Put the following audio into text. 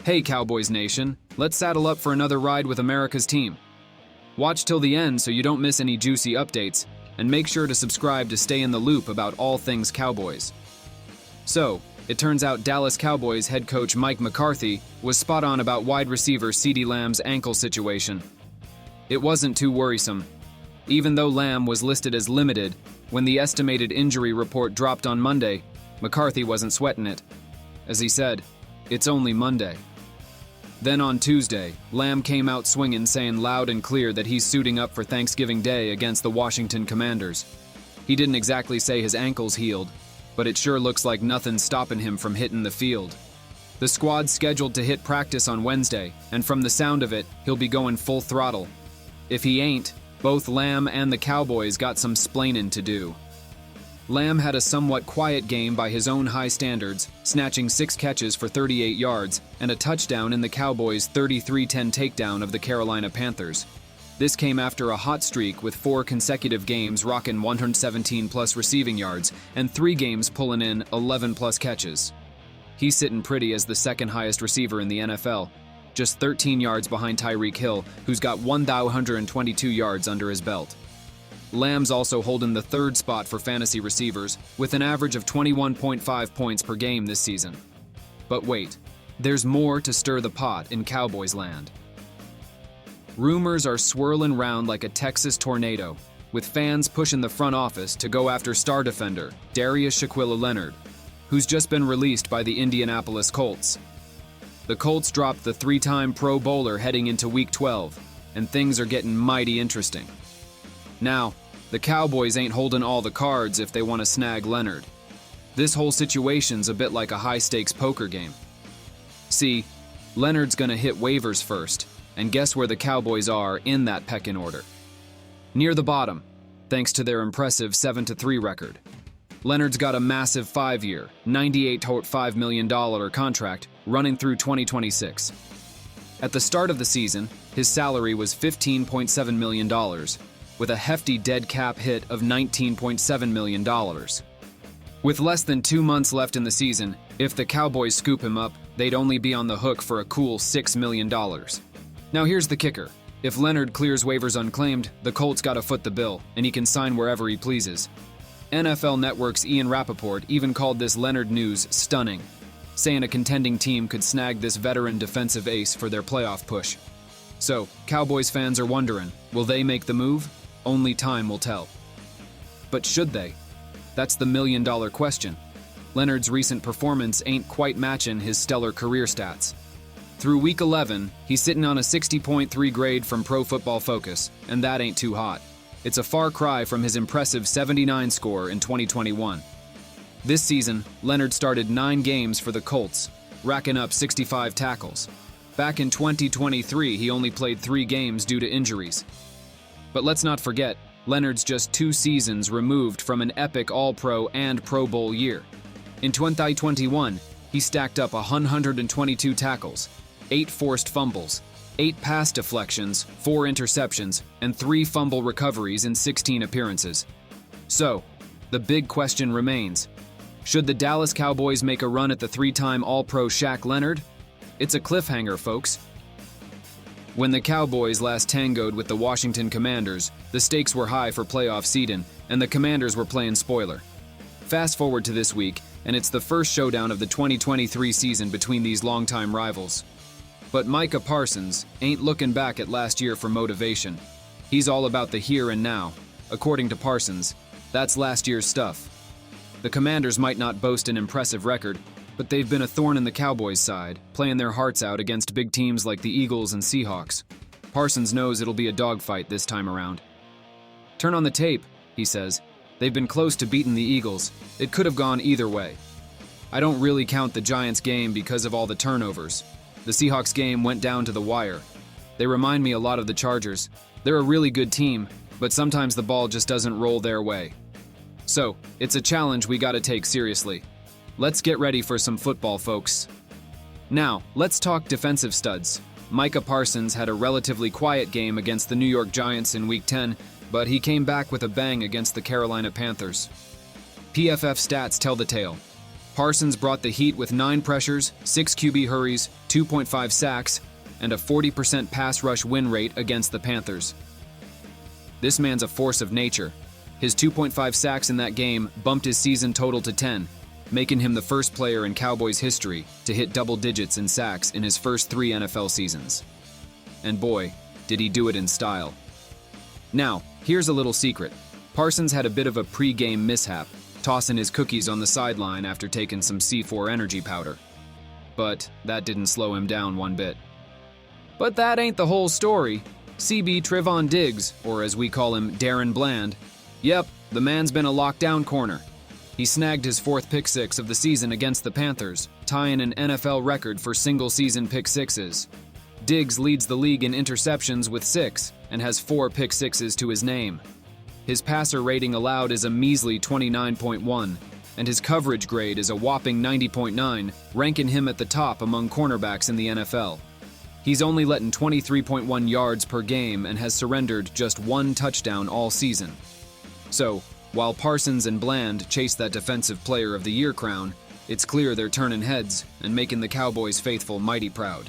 Hey Cowboys Nation, let's saddle up for another ride with America's team. Watch till the end so you don't miss any juicy updates, and make sure to subscribe to stay in the loop about all things Cowboys. So, it turns out Dallas Cowboys head coach Mike McCarthy was spot on about wide receiver CeeDee Lamb's ankle situation. It wasn't too worrisome. Even though Lamb was listed as limited, when the estimated injury report dropped on Monday, McCarthy wasn't sweating it. As he said, "It's only Monday." Then on Tuesday, Lamb came out swinging, saying loud and clear that he's suiting up for Thanksgiving Day against the Washington Commanders. He didn't exactly say his ankle's healed, but it sure looks like nothing's stopping him from hitting the field. The squad's scheduled to hit practice on Wednesday, and from the sound of it, he'll be going full throttle. If he ain't, both Lamb and the Cowboys got some splaining to do. Lamb had a somewhat quiet game by his own high standards, snatching 6 catches for 38 yards and a touchdown in the Cowboys' 33-10 takedown of the Carolina Panthers. This came after a hot streak with 4 consecutive games rocking 117-plus receiving yards and 3 games pulling in 11-plus catches. He's sitting pretty as the second highest receiver in the NFL, just 13 yards behind Tyreek Hill, who's got 1,122 yards under his belt. Lamb's also holding the 3rd spot for fantasy receivers, with an average of 21.5 points per game this season. But wait, there's more to stir the pot in Cowboys land. Rumors are swirling round like a Texas tornado, with fans pushing the front office to go after star defender Darius Shaquille Leonard, who's just been released by the Indianapolis Colts. The Colts dropped the 3-time Pro Bowler heading into Week 12, and things are getting mighty interesting. Now, the Cowboys ain't holding all the cards if they want to snag Leonard. This whole situation's a bit like a high-stakes poker game. See, Leonard's gonna hit waivers first, and guess where the Cowboys are in that pecking order? Near the bottom, thanks to their impressive 7-3 record. Leonard's got a massive 5-year, $98.5 million contract running through 2026. At the start of the season, his salary was $15.7 million, with a hefty dead cap hit of $19.7 million. With less than 2 months left in the season, if the Cowboys scoop him up, they'd only be on the hook for a cool $6 million. Now here's the kicker. If Leonard clears waivers unclaimed, the Colts gotta foot the bill, and he can sign wherever he pleases. NFL Network's Ian Rappaport even called this Leonard news stunning, saying a contending team could snag this veteran defensive ace for their playoff push. So, Cowboys fans are wondering, will they make the move? Only time will tell. But should they? That's the million-dollar question. Leonard's recent performance ain't quite matching his stellar career stats. Through Week 11, he's sitting on a 60.3 grade from Pro Football Focus, and that ain't too hot. It's a far cry from his impressive 79 score in 2021. This season, Leonard started 9 games for the Colts, racking up 65 tackles. Back in 2023, he only played 3 games due to injuries. But let's not forget, Leonard's just 2 seasons removed from an epic All-Pro and Pro Bowl year. In 2021, he stacked up 122 tackles, 8 forced fumbles, 8 pass deflections, 4 interceptions, and 3 fumble recoveries in 16 appearances. So, the big question remains, should the Dallas Cowboys make a run at the 3-time All-Pro Shaq Leonard? It's a cliffhanger, folks. When the Cowboys last tangoed with the Washington Commanders, the stakes were high for playoff seeding, and the Commanders were playing spoiler. Fast forward to this week, and it's the first showdown of the 2023 season between these longtime rivals. But Micah Parsons ain't looking back at last year for motivation. He's all about the here and now. According to Parsons, that's last year's stuff. The Commanders might not boast an impressive record, but they've been a thorn in the Cowboys' side, playing their hearts out against big teams like the Eagles and Seahawks. Parsons knows it'll be a dogfight this time around. Turn on the tape, he says. They've been close to beating the Eagles. It could have gone either way. I don't really count the Giants game because of all the turnovers. The Seahawks game went down to the wire. They remind me a lot of the Chargers. They're a really good team, but sometimes the ball just doesn't roll their way. So, it's a challenge we gotta take seriously. Let's get ready for some football, folks. Now, let's talk defensive studs. Micah Parsons had a relatively quiet game against the New York Giants in Week 10, but he came back with a bang against the Carolina Panthers. PFF stats tell the tale. Parsons brought the heat with 9 pressures, 6 QB hurries, 2.5 sacks, and a 40% pass rush win rate against the Panthers. This man's a force of nature. His 2.5 sacks in that game bumped his season total to 10, making him the first player in Cowboys history to hit double digits in sacks in his first 3 NFL seasons. And boy, did he do it in style. Now, here's a little secret. Parsons had a bit of a pre-game mishap, tossing his cookies on the sideline after taking some C4 energy powder. But that didn't slow him down one bit. But that ain't the whole story. CB Trevon Diggs, or as we call him, Darren Bland. Yep, the man's been a lockdown corner. He snagged his 4th pick six of the season against the Panthers, tying an NFL record for single-season pick sixes. Diggs leads the league in interceptions with 6 and has 4 pick sixes to his name. His passer rating allowed is a measly 29.1, and his coverage grade is a whopping 90.9, ranking him at the top among cornerbacks in the NFL. He's only letting 23.1 yards per game and has surrendered just 1 touchdown all season. So, while Parsons and Bland chase that Defensive Player of the Year crown, it's clear they're turning heads and making the Cowboys faithful mighty proud.